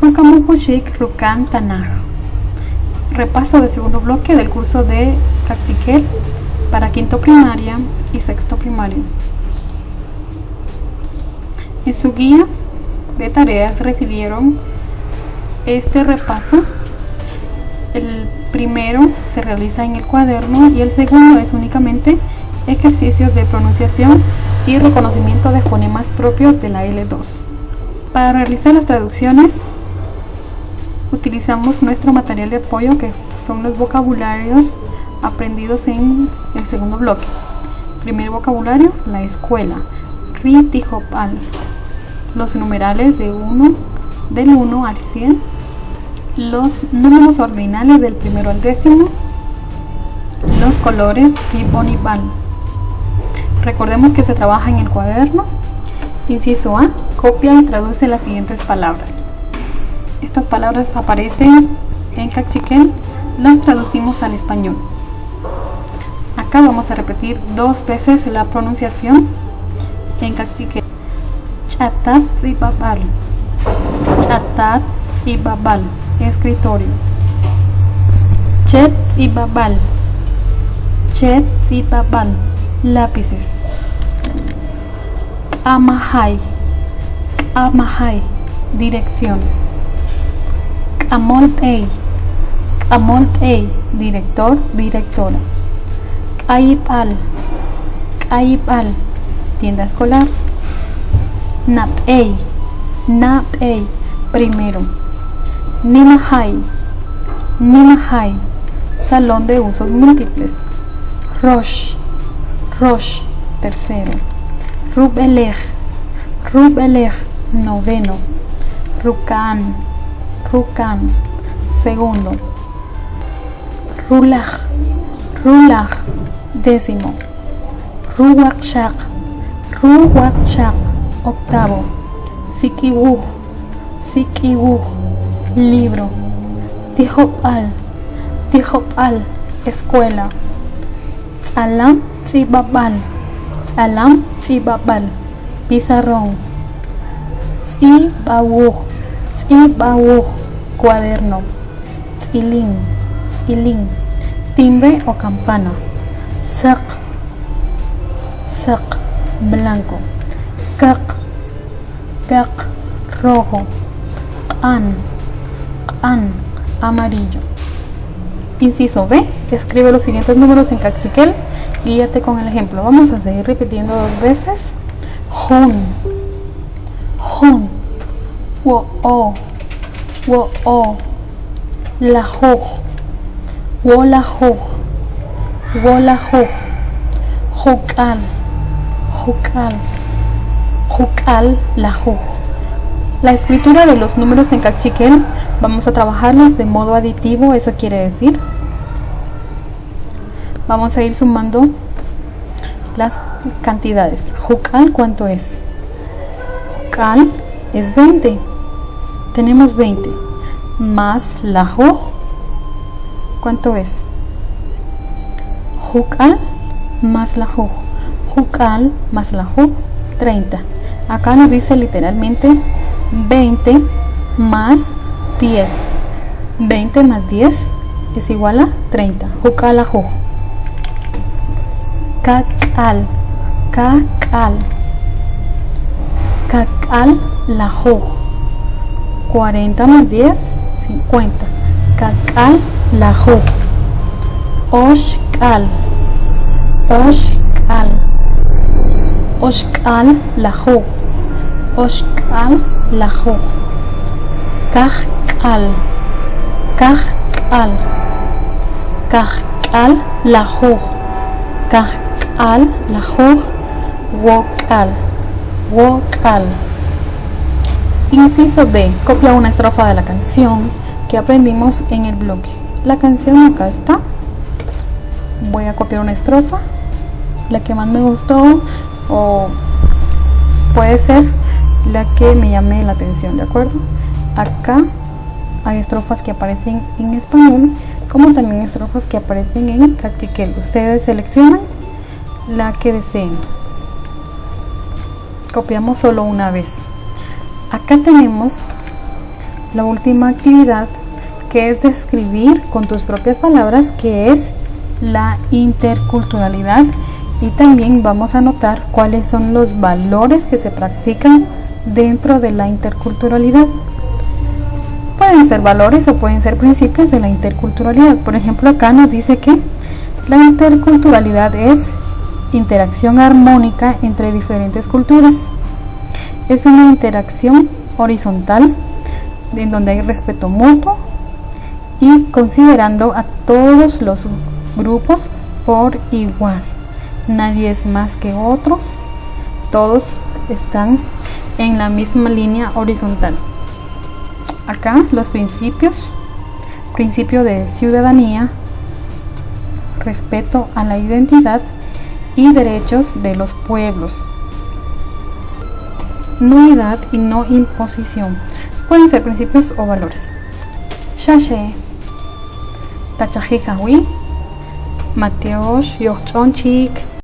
Rukamupuchik Rukan Tanaj. Repaso del segundo bloque del curso de Cachiquel para quinto primaria y sexto primario. En su guía de tareas recibieron este repaso. El primero se realiza en el cuaderno y el segundo es únicamente ejercicios de pronunciación y reconocimiento de fonemas propios de la L2. Para realizar las traducciones utilizamos nuestro material de apoyo, que son los vocabularios aprendidos en el segundo bloque. Primer vocabulario, la escuela, Ritijopal, los numerales del 1 al 100, los números ordinales del primero al décimo, los colores Ribonibal. Recordemos que se trabaja en el cuaderno. Inciso A, copia y traduce las siguientes palabras. Estas palabras aparecen en Cachiquel, las traducimos al español. Acá vamos a repetir 2 veces la pronunciación en Cachiquel. Chatat y babal. Chatat y babal, escritorio. Chet y babal. Chet y babal, lápices. Amahai. Amahai, dirección. Amolpei. Amolpei, director, directora. Kaipal. Kaipal, tienda escolar. Napei. Napei, primero. Nimahai. Nimahai, salón de usos múltiples. Rosh. Rosh, tercero. Rubelej. Rubelej, noveno. Rukan. Rukan, segundo. Rulaj. Rulaj, décimo. Ruwakshak. Ruwakshak, octavo. Sikiwuj. Sikiwuj, libro. Tijopal. Tijopal, escuela. Tzalam tzibabal. Tzalam tzibabal, pizarrón. Tzibawuj. Tzibawuj, cuaderno. Tzilin. Tzilin, timbre o campana. Sak. Sak, blanco. Kak. Kak, rojo. Qan. Qan, amarillo. Inciso B, escribe los siguientes números en Cachiquel. Guíate con el ejemplo. Vamos a seguir repitiendo 2 veces. Hun. Hun. Wo-o. Wo-o. Lajuj. Wolajuj. Wolajuj. Jukal. Jukal. Jukal, lajuj. La escritura de los números en Cachiquel vamos a trabajarlos de modo aditivo. Eso quiere decir, vamos a ir sumando las cantidades. Jukal, ¿cuánto es? Jukal es 20. Tenemos 20. Más lajuj, ¿cuánto es? Jukal más lajuj. Jukal más lajuj, 30. Acá nos dice literalmente 20 más 10. 20 más 10 es igual a 30. Jukal lajuj. Kakal. Kakal. Kakal lajuj. 40 más 10, 50. Kakal lajuj. Oshkal. Oshkal. Oshkal lajuj. Oshkal lajuj. Kajkal. Kajkal. Kajkal lajuj. Kajkal lajuj. Wokal. Wokal. Inciso D, copia una estrofa de la canción que aprendimos en el bloque. La canción acá está. Voy a copiar una estrofa, la que más me gustó, o puede ser la que me llame la atención, ¿de acuerdo? Acá hay estrofas que aparecen en español, como también estrofas que aparecen en Cachiquel. Ustedes seleccionan la que deseen. Copiamos solo una vez. Acá tenemos la última actividad, que es describir con tus propias palabras qué es la interculturalidad, y también vamos a anotar cuáles son los valores que se practican dentro de la interculturalidad. Pueden ser valores o pueden ser principios de la interculturalidad. Por ejemplo, acá nos dice que la interculturalidad es interacción armónica entre diferentes culturas. Es una interacción horizontal en donde hay respeto mutuo y considerando a todos los grupos por igual. Nadie es más que otros, todos están en la misma línea horizontal. Acá los principios: principio de ciudadanía, respeto a la identidad y derechos de los pueblos, nulidad y no imposición. Pueden ser principios o valores. Shashe Tachajijawi Mateos Yochonchik